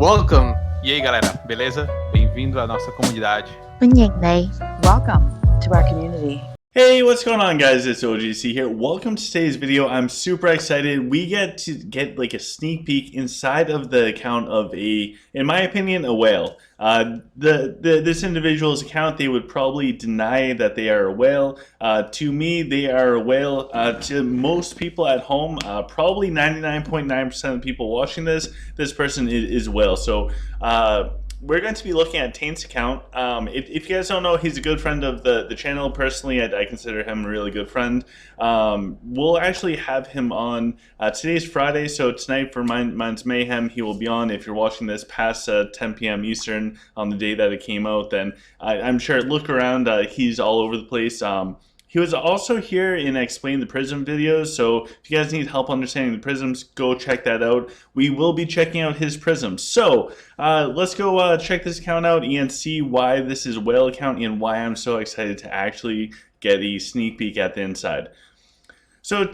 Welcome! E aí, galera, beleza? Bem-vindo à nossa comunidade. Welcome to our community. Hey, what's going on, guys? It's OGC here. Welcome to today's video. I'm super excited. We get to get like a sneak peek inside of the account of in my opinion, a whale. This individual's account, they would probably deny that they are a whale. To me, they are a whale. To most people at home, probably 99.9% of people watching this person is a whale. So, we're going to be looking at Taint's account. If you guys don't know, he's a good friend of the channel. Personally, I consider him a really good friend. We'll actually have him on. Today's Friday, so tonight for Mine's Mayhem, he will be on. If you're watching this past 10 p.m. Eastern on the day that it came out, then I'm sure, look around, he's all over the place. He was also here in Explain the Prism videos, so if you guys need help understanding the prisms, go check that out. We will be checking out his prisms. So, let's go check this account out and see why this is a whale account and why I'm so excited to actually get a sneak peek at the inside. So,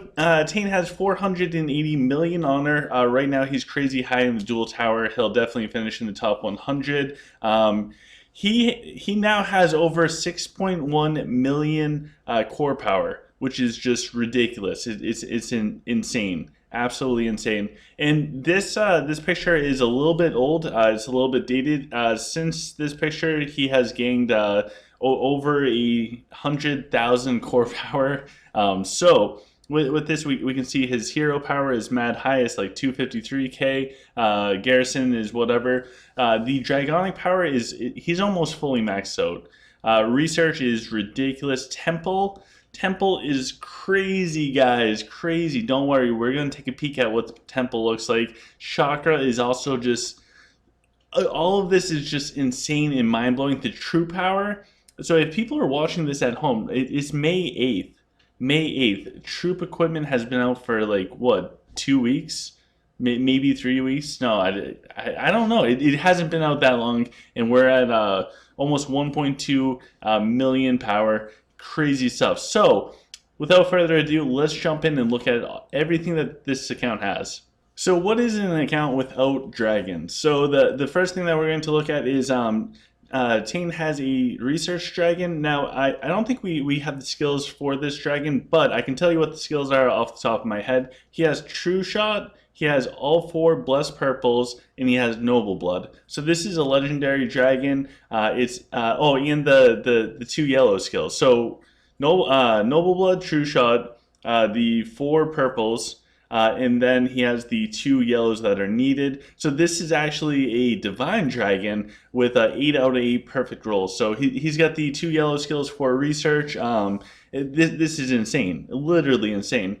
Taint has 480 million honor. Right now, he's crazy high in the dual tower. He'll definitely finish in the top 100. He now has over 6.1 million core power, which is just ridiculous. It's insane, absolutely insane. And this picture is a little bit old. It's a little bit dated. Since this picture, he has gained over 100,000 core power. So with this, we can see his hero power is mad high. It's like 253k. Garrison is whatever. The Dragonic power he's almost fully maxed out. Research is ridiculous. Temple is crazy, guys. Crazy. Don't worry. We're going to take a peek at what the Temple looks like. Chakra is also just... all of this is just insane and mind-blowing. The true power... So if people are watching this at home, it's May 8th. May 8th. Troop equipment has been out for like, what, 2 weeks? Maybe 3 weeks? No, I don't know. It hasn't been out that long, and we're at almost 1.2 million power. Crazy stuff. So, without further ado, let's jump in and look at everything that this account has. So, what is an account without dragons? So, the first thing that we're going to look at is Taint has a research dragon. Now, I don't think we have the skills for this dragon, but I can tell you what the skills are off the top of my head. He has True Shot, he has all 4 Blessed Purples, and he has Noble Blood. So this is a legendary dragon. And the 2 yellow skills. So Noble Blood, True Shot, the 4 purples, and then he has the 2 yellows that are needed. So this is actually a divine dragon with 8 out of 8 perfect rolls. So he's got the 2 yellow skills for research. This is insane, literally insane.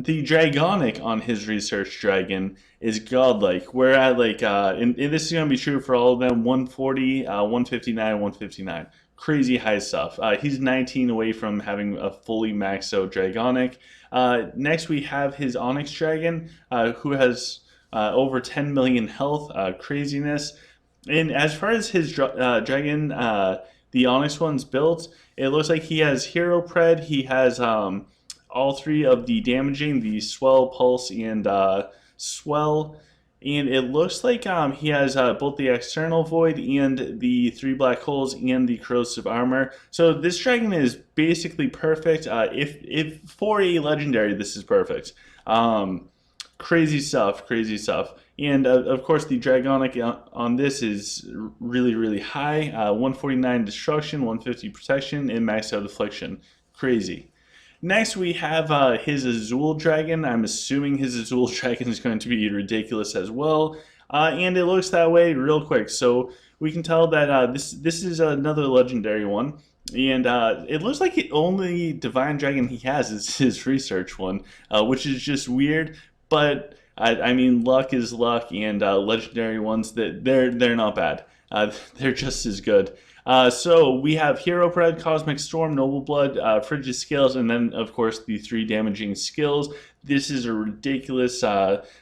The Dragonic on his research dragon is godlike. We're at like, and this is going to be true for all of them, 140, 159, 159. Crazy high stuff. He's 19 away from having a fully maxed out Dragonic. Next we have his Onyx Dragon, who has over 10 million health. Craziness. And as far as his dragon, the Onyx one's built, it looks like he has Hero Pred. He has all 3 of the damaging, the Swell, Pulse, and Swell. And it looks like he has both the External Void and the 3 Black Holes and the Corrosive Armor. So this dragon is basically perfect. If for a legendary, this is perfect. Crazy stuff, crazy stuff. And of course, the Dragonic on this is really, really high. 149 Destruction, 150 Protection, and maxed out Affliction. Crazy. Next, we have his Azul Dragon. I'm assuming his Azul Dragon is going to be ridiculous as well. And it looks that way real quick. So we can tell that this is another legendary one. And it looks like the only Divine Dragon he has is his research one, which is just weird. But, I mean, luck is luck, and legendary ones, they're not bad. They're just as good. So we have Hero Pred, Cosmic Storm, Noble Blood, Frigid Scales, and then of course the 3 damaging skills. This is a ridiculous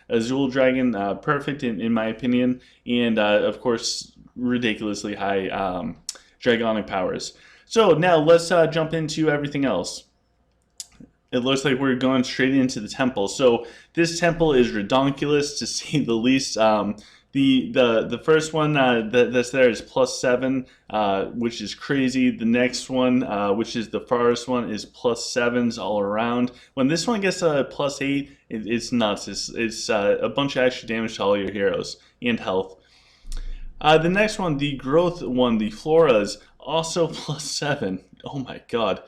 Azul Dragon, perfect in my opinion, and of course ridiculously high Dragonic powers. So now let's jump into everything else. it looks like we're going straight into the temple. So this temple is redonkulous to say the least. The first one that's there is +7, which is crazy. The next one, which is the farthest one, is +7s all around. When this one gets a +8, it's nuts. It's a bunch of extra damage to all your heroes and health. The next one, the growth one, the floras, also +7. Oh my god.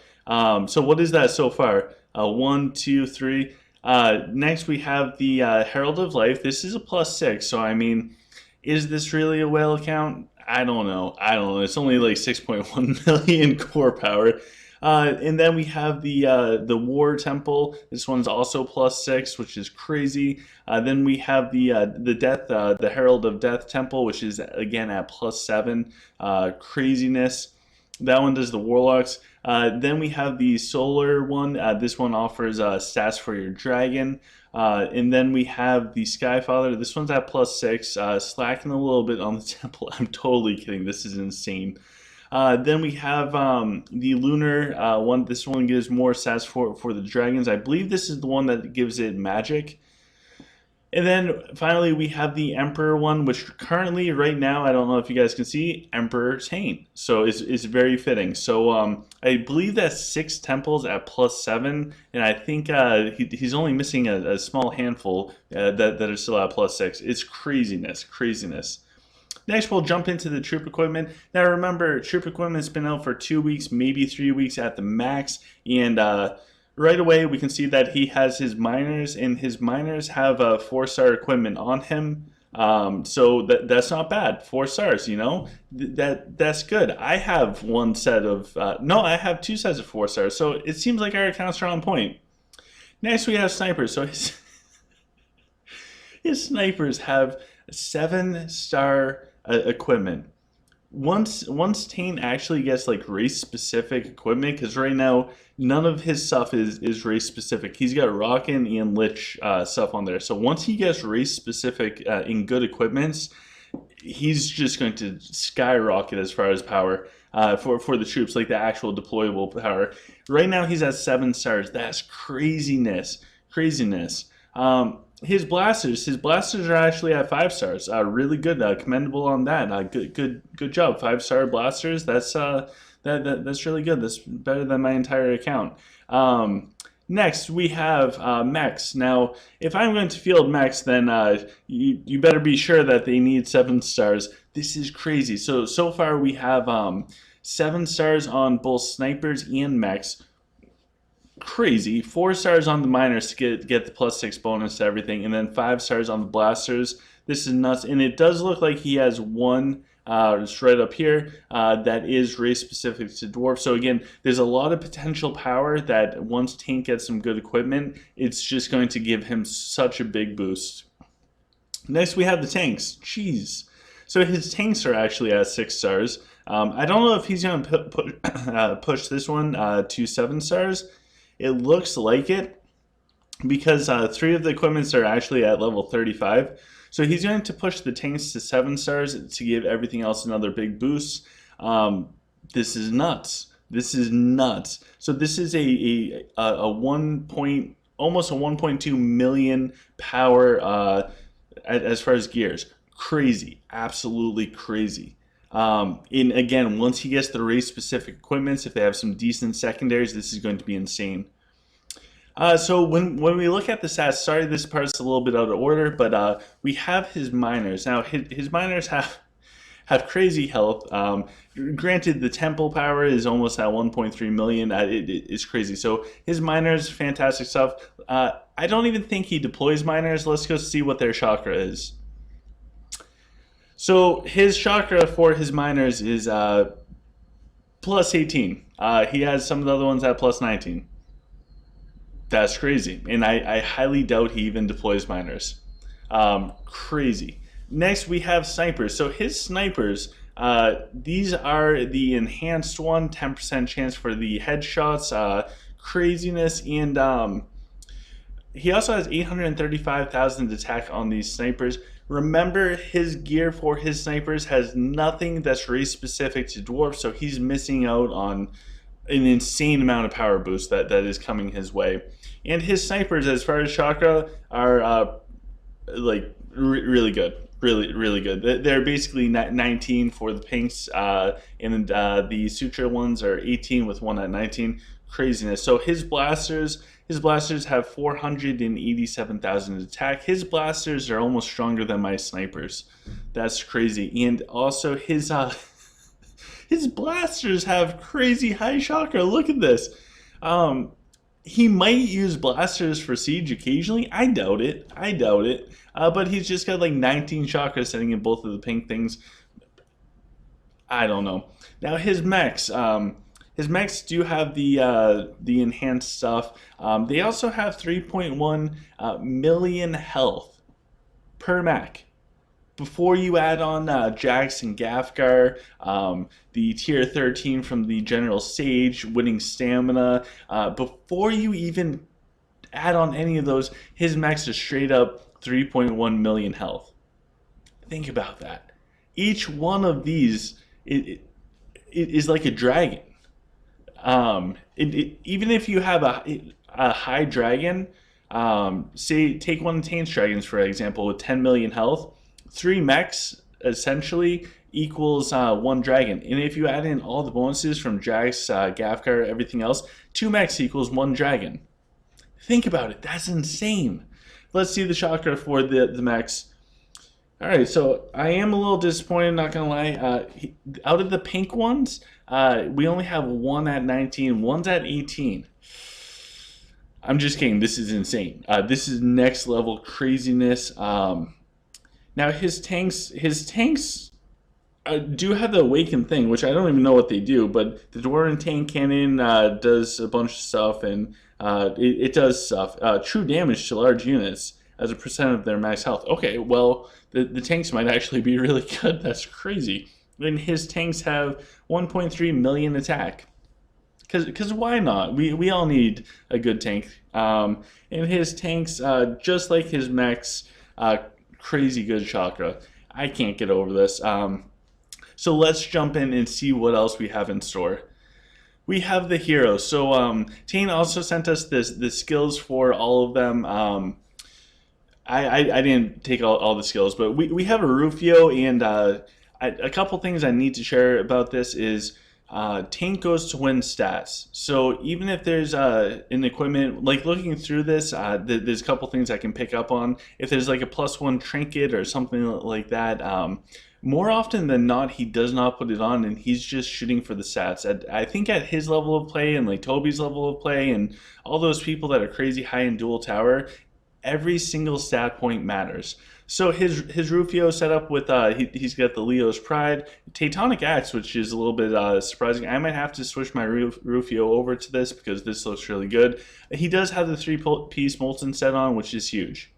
So what is that so far? 1, 2, 3. Next we have the Herald of Life. This is a +6. So I mean, is this really a whale account? I don't know. It's only like 6.1 million core power. And then we have the War Temple. This one's also +6, which is crazy. Then we have the Death, the Herald of Death Temple, which is again at +7. Craziness. That one does the Warlocks. Then we have the Solar one. This one offers stats for your dragon. And then we have the Skyfather. This one's at +6, slacking a little bit on the temple. I'm totally kidding. This is insane. Then we have the Lunar one. This one gives more stats for the dragons. I believe this is the one that gives it magic. And then finally we have the Emperor one, which currently right now, I don't know if you guys can see, Emperor Taint. So it's very fitting. So I believe that's 6 temples at +7, and I think he's only missing a small handful that are still at +6. It's craziness. Next, we'll jump into the troop equipment. Now remember, troop equipment's been out for 2 weeks, maybe 3 weeks at the max, and right away we can see that he has his miners, and his miners have 4-star equipment on him. So that's not bad. 4 stars, you know, that's good. I have one set of no, I have 2 sets of 4 stars. So it seems like our accounts are on point. Next, we have snipers. So his snipers have 7-star equipment. Once Taint actually gets like race specific equipment, because right now none of his stuff is race specific. He's got Rockin' and Lich stuff on there. So once he gets race specific in good equipments, he's just going to skyrocket as far as power for the troops, like the actual deployable power. Right now he's at 7 stars. That's craziness. His blasters are actually at 5 stars. Really good, commendable on that. Good job. 5-star blasters. That's really good. That's better than my entire account. Next, we have mechs. Now, if I'm going to field mechs, then you better be sure that they need 7 stars. This is crazy. So far we have 7 stars on both snipers and mechs. Crazy. 4 stars on the miners to get the +6 bonus to everything, and then 5 stars on the blasters. This is nuts, and it does look like he has one just right up here that is race specific to dwarf. So again, there's a lot of potential power that once Taint gets some good equipment, it's just going to give him such a big boost. Next, we have the tanks. Jeez. So his tanks are actually at 6 stars. I don't know if he's going to push this one to 7 stars. It looks like it, because 3 of the equipments are actually at level 35. So he's going to push the tanks to 7 stars to give everything else another big boost. This is nuts. So this is almost a 1.2 million power as far as gears. Crazy, absolutely crazy. And again, once he gets the race specific equipments, if they have some decent secondaries, this is going to be insane. So when we look at the stats, sorry this part's a little bit out of order, but we have his miners. Now his miners have crazy health. Granted, the temple power is almost at 1.3 million. It's crazy. So his miners, fantastic stuff. I don't even think he deploys miners. Let's go see what their chakra is. So his chakra for his miners is +18. He has some of the other ones at +19. That's crazy. And I highly doubt he even deploys miners. Crazy. Next, we have snipers. So his snipers, these are the enhanced one, 10% chance for the headshots, craziness, and he also has 835,000 attack on these snipers. Remember, his gear for his snipers has nothing that's race specific to dwarf, so he's missing out on an insane amount of power boost that is coming his way. And his snipers, as far as chakra, are really good. Really good. They're basically 19 for the pinks, and the suture ones are 18 with one at 19. Craziness. So his blasters have 487,000 attack. His blasters are almost stronger than my snipers. That's crazy. And also his his blasters have crazy high chakra. Look at this. He might use blasters for siege occasionally. I doubt it. But he's just got like 19 chakra setting in both of the pink things. I don't know. Now his mechs do have the enhanced stuff. They also have 3.1 million health per mech. Before you add on Jax and Gafgar, the tier 13 from the General Sage, winning stamina, before you even add on any of those, his mechs are straight up 3.1 million health. Think about that. Each one of these it is like a dragon. Even if you have a high dragon, say take one of Taint's dragons for example with 10 million health, 3 mechs essentially equals 1 dragon. And if you add in all the bonuses from Jax, Gafgar, everything else, 2 mechs equals 1 dragon. Think about it. That's insane. Let's see the chakra for the mechs. Alright, so I am a little disappointed, not gonna lie. Out of the pink ones, we only have 1 at 19, 1's at 18. I'm just kidding. This is insane. This is next level craziness. Now his tanks do have the awaken thing, which I don't even know what they do, but the Dwarven tank cannon does a bunch of stuff, and it does stuff. True damage to large units as a percent of their max health. Okay, well, the tanks might actually be really good. That's crazy. And his tanks have 1.3 million attack. Because why not? We all need a good tank. And his tanks, just like his mechs, crazy good chakra. I can't get over this. So let's jump in and see what else we have in store. We have the heroes. So Taint also sent us the skills for all of them. I didn't take all the skills, but we have a Rufio, and a couple things I need to share about this is Taint goes to win stats. So even if there's an equipment, like looking through this, there's a couple things I can pick up on. If there's like a +1 trinket or something like that, more often than not, he does not put it on, and he's just shooting for the stats. I think at his level of play and like Toby's level of play and all those people that are crazy high in dual tower, every single stat point matters. So his Rufio set up with, he's got the Leo's Pride, Teutonic Axe, which is a little bit surprising. I might have to switch my Rufio over to this because this looks really good. He does have the 3-piece Molten set on, which is huge.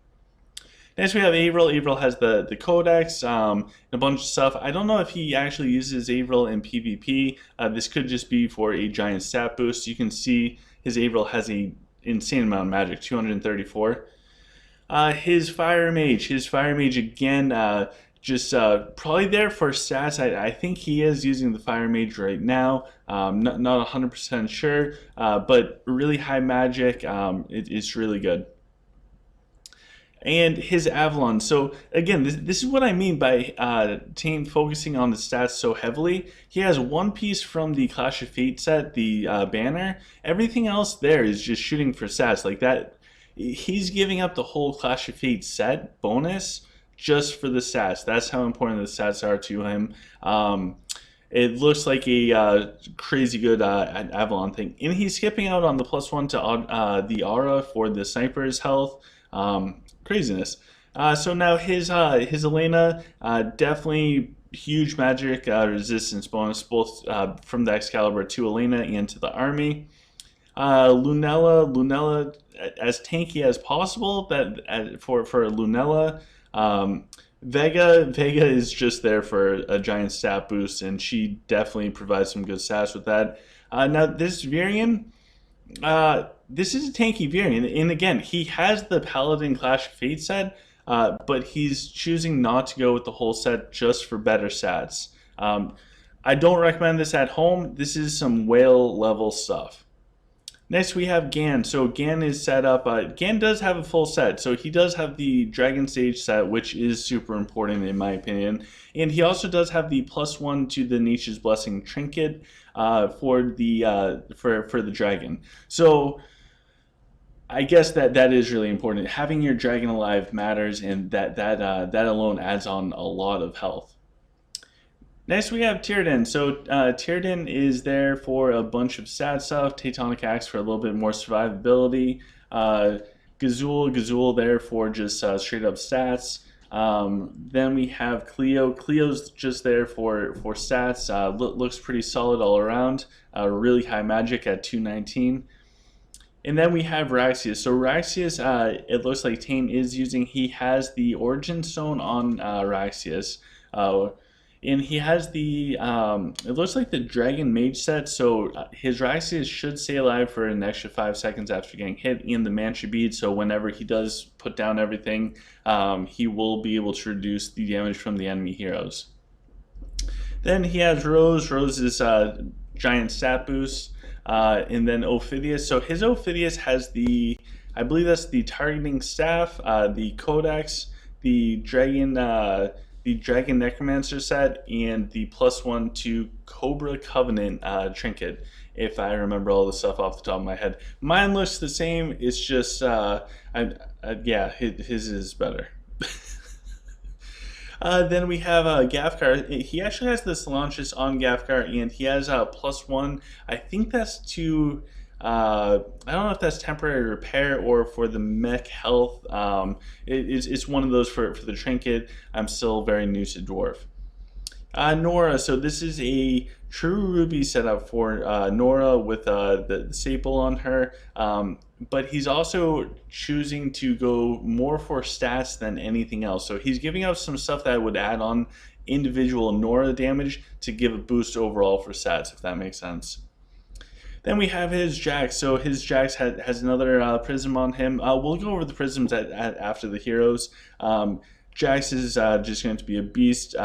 Next we have Avril. Avril has the Codex, and a bunch of stuff. I don't know if he actually uses Avril in PvP. This could just be for a giant stat boost. You can see his Avril has an insane amount of magic, 234. His Fire Mage again, just probably there for stats. I think he is using the Fire Mage right now. Not 100% sure, but really high magic. It's really good. And his Avalon. So again, this is what I mean by Taint focusing on the stats so heavily. He has 1 piece from the Clash of Fate set, the banner. Everything else there is just shooting for stats like that. He's giving up the whole Clash of Fate set bonus just for the stats. That's how important the stats are to him. It looks like a crazy good Avalon thing. And he's skipping out on the +1 to the Aura for the sniper's health. Craziness. So now his Elena, definitely huge magic resistance bonus, both from the Excalibur to Elena and to the army. Lunella, as tanky as possible. For Lunella. Vega is just there for a giant stat boost, and she definitely provides some good stats with that. Now this Virion. This is a tanky variant, and again, he has the Paladin Clash of Fate set, but he's choosing not to go with the whole set just for better stats. I don't recommend this at home. This is some whale level stuff. Next we have Gan. So Gan is set up. Gan does have a full set. So he does have the Dragon Stage set, which is super important in my opinion. And he also does have the +1 to the Nature's Blessing trinket for the dragon. So I guess that is really important. Having your dragon alive matters, and that alone adds on a lot of health. Next we have Tyrden. So Tyrden is there for a bunch of sad stuff. Tectonic Axe for a little bit more survivability. Gazul there for just straight up stats. Then we have Cleo. Cleo's just there for stats. Looks pretty solid all around. Really high magic at 219. And then we have Raxius. So Raxius, it looks like Taint is using. He has the Origin Stone on Raxius. And he has the, it looks like the Dragon Mage set, so his Raxius should stay alive for an extra 5 seconds after getting hit in the Mantra Bead, so whenever he does put down everything, he will be able to reduce the damage from the enemy heroes. Then he has Rose. Rose is giant stat boost. And then Ophidius. So his Ophidius has the, I believe that's the targeting staff, the Codex, the Dragon Necromancer set, and the +1 to Cobra Covenant trinket, if I remember all the stuff off the top of my head. Mine looks the same, it's just, yeah, his is better. Then we have Gafkar. He actually has the Solantis on Gafkar, and he has +1. I think that's to, I don't know if that's temporary repair or for the mech health. It's one of those for the trinket. I'm still very new to Dwarf. Nora, so this is a true ruby setup for Nora with the staple on her, but he's also choosing to go more for stats than anything else. So he's giving up some stuff that would add on individual Nora damage to give a boost overall for stats, if that makes sense. Then we have his Jax. So his Jax has another prism on him. We'll go over the prisms after the heroes. Jax is just going to be a beast.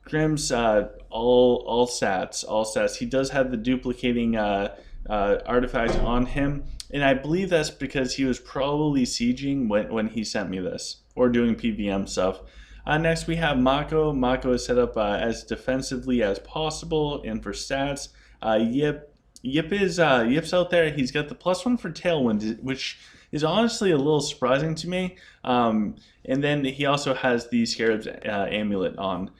Grimm's all stats. He does have the duplicating artifact on him, and I believe that's because he was probably sieging when he sent me this, or doing PVM stuff. Next we have Mako. Mako is set up as defensively as possible, and for stats, Yip's out there. He's got the +1 for Tailwind, which is honestly a little surprising to me. And then he also has the Scarab's amulet on.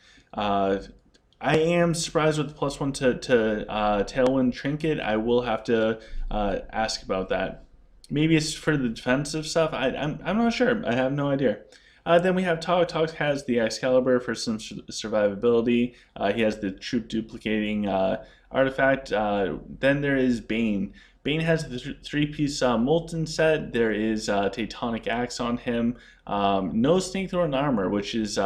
I am surprised with the +1 to Tailwind trinket. I will have to ask about that. Maybe it's for the defensive stuff. I'm not sure. I have no idea. Then we have Tog. Tog has the Excalibur for some survivability. He has the troop duplicating artifact. Then there is Bane. Bane has the 3-piece Molten set. There is Tectonic Axe on him. No Snakethorn armor, which is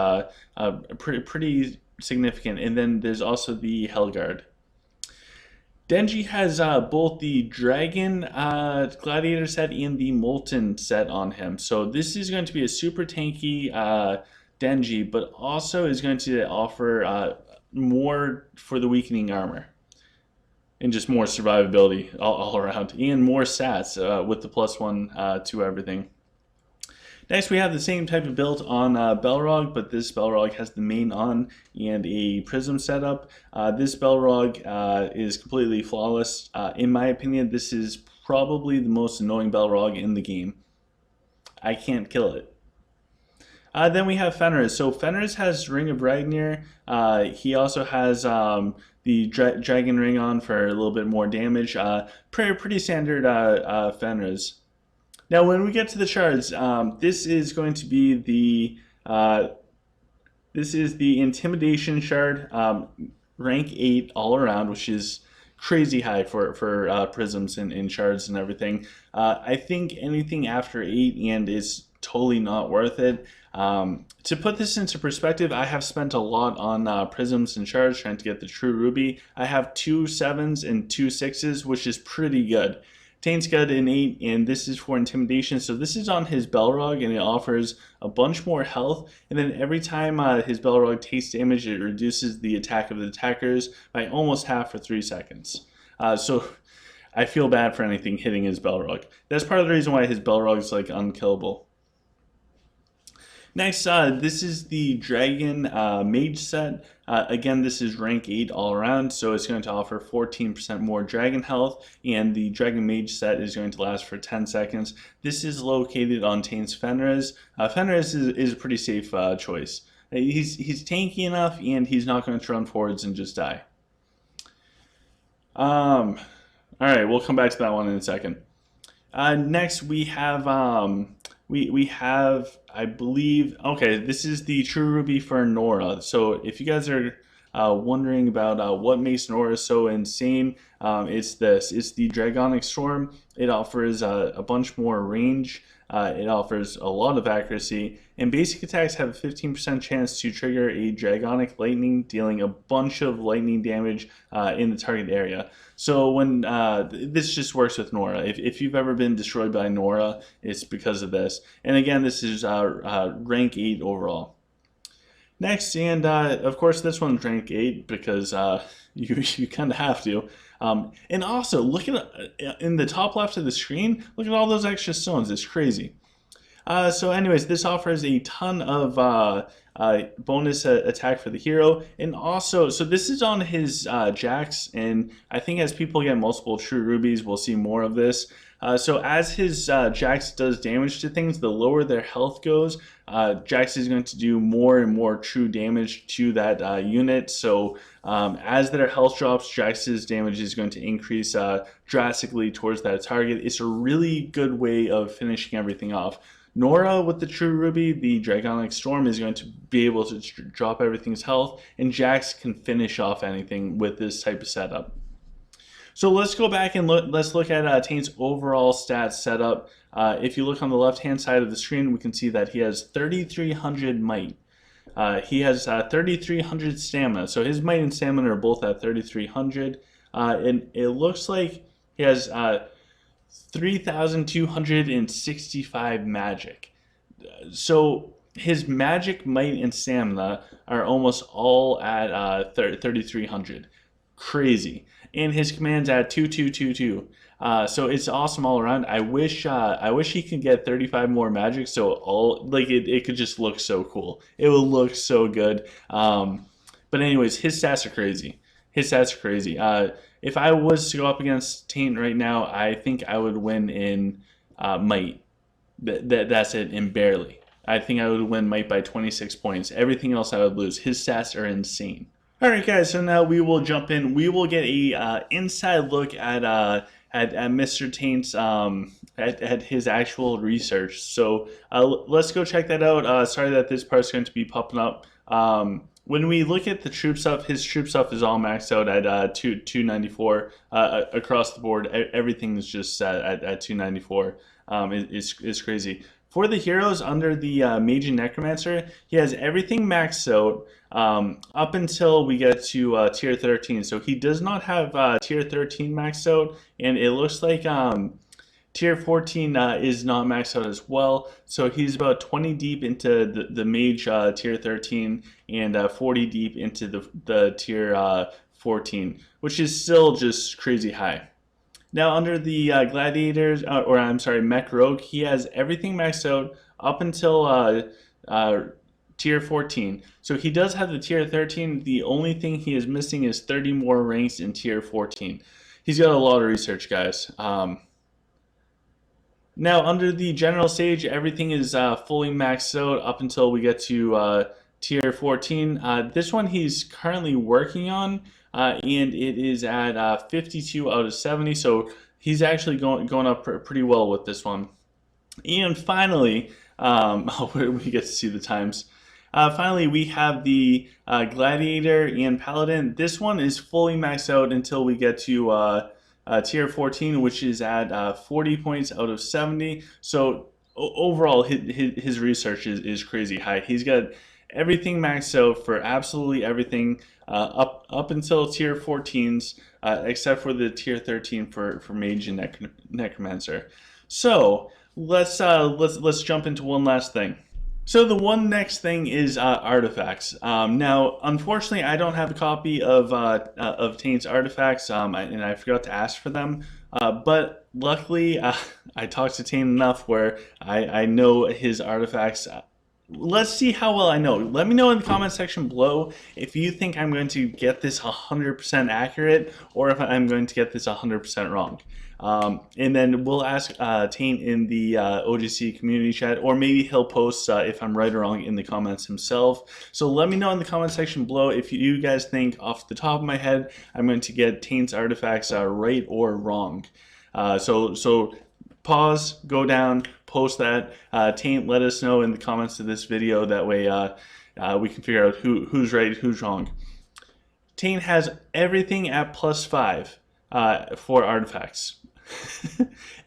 pretty significant. And then there's also the Hellguard. Denji has both the Dragon Gladiator set and the Molten set on him. So this is going to be a super tanky Denji, but also is going to offer more for the weakening armor. And just more survivability all around. And more stats with the +1 to everything. Next we have the same type of build on Belrog, but this Belrog has the main on and a prism setup. This Belrog is completely flawless. In my opinion, this is probably the most annoying Belrog in the game. I can't kill it. Then we have Fenris. So Fenris has Ring of Ragnir. He also has the Dragon Ring on for a little bit more damage. Pretty standard Fenris. Now, when we get to the shards, this is going to be the Intimidation shard, rank 8 all around, which is crazy high for prisms and shards and everything. I think anything after 8 and is totally not worth it. To put this into perspective, I have spent a lot on prisms and shards trying to get the true ruby. I have 2 7s and 2 6s, which is pretty good. Taint's got an 8, and this is for intimidation. So this is on his Balrog, and it offers a bunch more health. And then every time his Balrog takes damage, it reduces the attack of the attackers by almost half for 3 seconds. So I feel bad for anything hitting his Balrog. That's part of the reason why his Balrog is like unkillable. Next, this is the Dragon Mage set. Again, this is rank 8 all around, so it's going to offer 14% more dragon health, and the Dragon Mage set is going to last for 10 seconds. This is located on Taint's Fenris. Fenris is a pretty safe choice. He's tanky enough, and he's not going to run forwards and just die. All right, we'll come back to that one in a second. Next, we have we have, I believe, okay, this is the True Ruby for Nora. So if you guys are wondering about what makes Nora so insane, it's this. It's the Dragonic Storm. It offers a bunch more range. It offers a lot of accuracy, and basic attacks have a 15% chance to trigger a Dragonic Lightning, dealing a bunch of lightning damage in the target area. So when this just works with Nora. If you've ever been destroyed by Nora, it's because of this. And again, this is rank 8 overall. Next, and of course this one's rank 8 because you kind of have to. And also, look at in the top left of the screen, look at all those extra stones. It's crazy. So anyways, this offers a ton of bonus attack for the hero. And also, so this is on his Jax, and I think as people get multiple True Rubies, we'll see more of this. So as his Jax does damage to things, the lower their health goes, Jax is going to do more and more true damage to that unit. So as their health drops, Jax's damage is going to increase drastically towards that target. It's a really good way of finishing everything off. Nora with the True Ruby, the Dragonic Storm, is going to be able to drop everything's health, and Jax can finish off anything with this type of setup. So let's go back and let's look at Taint's overall stats setup. If you look on the left-hand side of the screen, we can see that he has 3,300 might. He has 3,300 stamina. So his might and stamina are both at 3,300. And it looks like he has 3,265 magic. So his magic, might, and stamina are almost all at 3,300. Crazy. And his command's at 2,222. So it's awesome all around. I wish he could get 35 more magic, so it could just look so cool. It will look so good. But anyways, his stats are crazy. If I was to go up against Taint right now, I think I would win in might. That's it, and barely. I think I would win might by 26 points. Everything else I would lose. His stats are insane. Alright guys, so now we will jump in. We will get a inside look at Mr. Taint's at his actual research. So let's go check that out. Sorry that this part's going to be popping up. When we look at the troop stuff, his troop stuff is all maxed out at 294 across the board. Everything is just at 294. It's crazy. For the heroes under the Mage and Necromancer, he has everything maxed out up until we get to tier 13. So he does not have tier 13 maxed out, and it looks like tier 14 is not maxed out as well. So he's about 20 deep into the Mage tier 13 and 40 deep into the tier 14, which is still just crazy high. Now under the Gladiators, Mech Rogue, he has everything maxed out up until tier 14. So he does have the tier 13. The only thing he is missing is 30 more ranks in tier 14. He's got a lot of research, guys. Now under the General Stage, everything is fully maxed out up until we get to tier 14. This one he's currently working on. And it is at 52 out of 70, so he's actually going up pretty well with this one. And finally, we get to see the times. Finally, we have the Gladiator and Paladin. This one is fully maxed out until we get to tier 14, which is at 40 points out of 70. So overall, his research is crazy high. He's got everything maxed out for absolutely everything up until tier 14s, except for the tier 13 for mage and necromancer. So let's jump into one last thing. So the one next thing is artifacts. Now, unfortunately, I don't have a copy of Taint's artifacts, and I forgot to ask for them. But luckily, I talked to Taint enough where I know his artifacts. Let's see how well I know. Let me know in the comment section below if you think I'm going to get this 100% accurate or if I'm going to get this 100% wrong. And then we'll ask Taint in the OGC community chat, or maybe he'll post if I'm right or wrong in the comments himself. So let me know in the comment section below if you guys think off the top of my head I'm going to get Taint's artifacts right or wrong. So pause, go down, post that. Taint, let us know in the comments of this video. That way we can figure out who's right, who's wrong. Taint has everything at +5 for artifacts.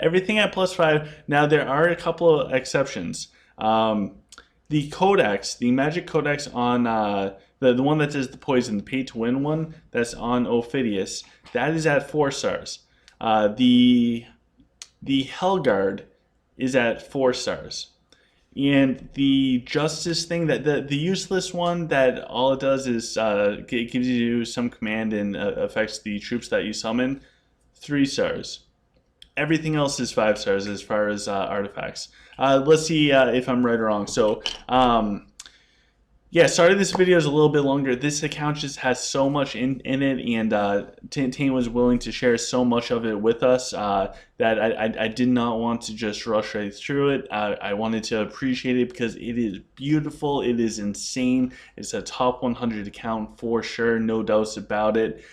Everything at +5. Now there are a couple of exceptions. The codex, the magic codex on the one that does the poison, the pay to win one, that's on Ophidius, that is at 4 stars. The Hellguard is at 4 stars. And the justice thing, that the useless one that all it does is it gives you some command and affects the troops that you summon, 3 stars. Everything else is 5 stars as far as artifacts. Let's see if I'm right or wrong. So yeah, sorry this video is a little bit longer. This account just has so much in it, and Taint was willing to share so much of it with us that I did not want to just rush right through it. I wanted to appreciate it because it is beautiful. It is insane. It's a top 100 account for sure, no doubts about it.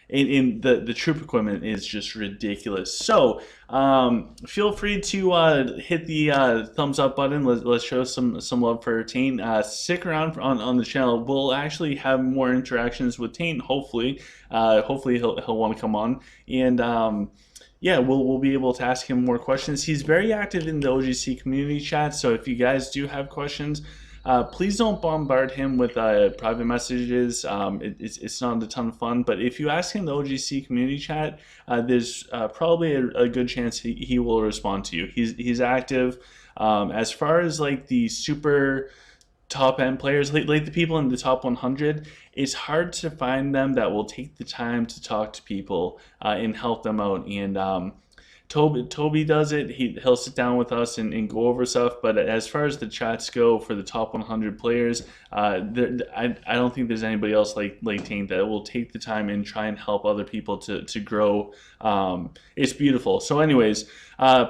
And the troop equipment is just ridiculous. So feel free to hit the thumbs up button. Let's show some love for Taint. Stick around on the channel. We'll actually have more interactions with Taint. Hopefully he'll want to come on, and yeah, we'll be able to ask him more questions. He's very active in the OGC community chat, so if you guys do have questions, please don't bombard him with private messages. It's not a ton of fun, but if you ask him in the OGC community chat, there's probably a good chance he will respond to you. He's active. As far as like the super top end players, like the people in the top 100, it's hard to find them that will take the time to talk to people and help them out. And Toby does it. He'll sit down with us and go over stuff. But as far as the chats go for the top 100 players, I don't think there's anybody else like Taint that will take the time and try and help other people to grow. It's beautiful. So anyways,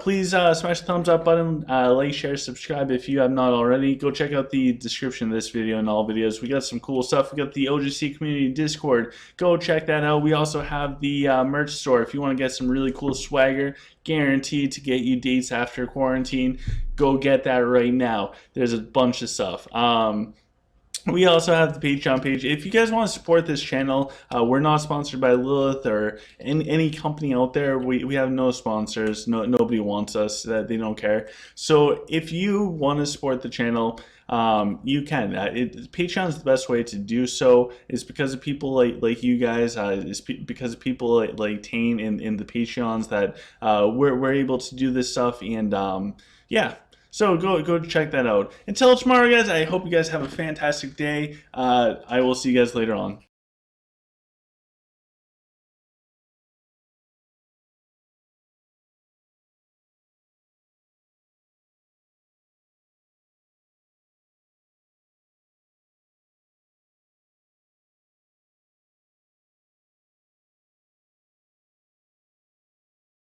please smash the thumbs up button, like, share, subscribe if you have not already. Go check out the description of this video and all videos. We got some cool stuff. We got the OGC community Discord. Go check that out. We also have the merch store. If you want to get some really cool swagger, guaranteed to get you dates after quarantine, go get that right now. There's a bunch of stuff. We also have the Patreon page. If you guys want to support this channel, we're not sponsored by Lilith or any company out there. We have no sponsors. Nobody wants us. They don't care. So if you want to support the channel, you can. Patreon is the best way to do so. It's because of people like you guys. It's because of people like Taint and the Patreons that we're able to do this stuff. And yeah. So go check that out. Until tomorrow, guys, I hope you guys have a fantastic day. I will see you guys later on.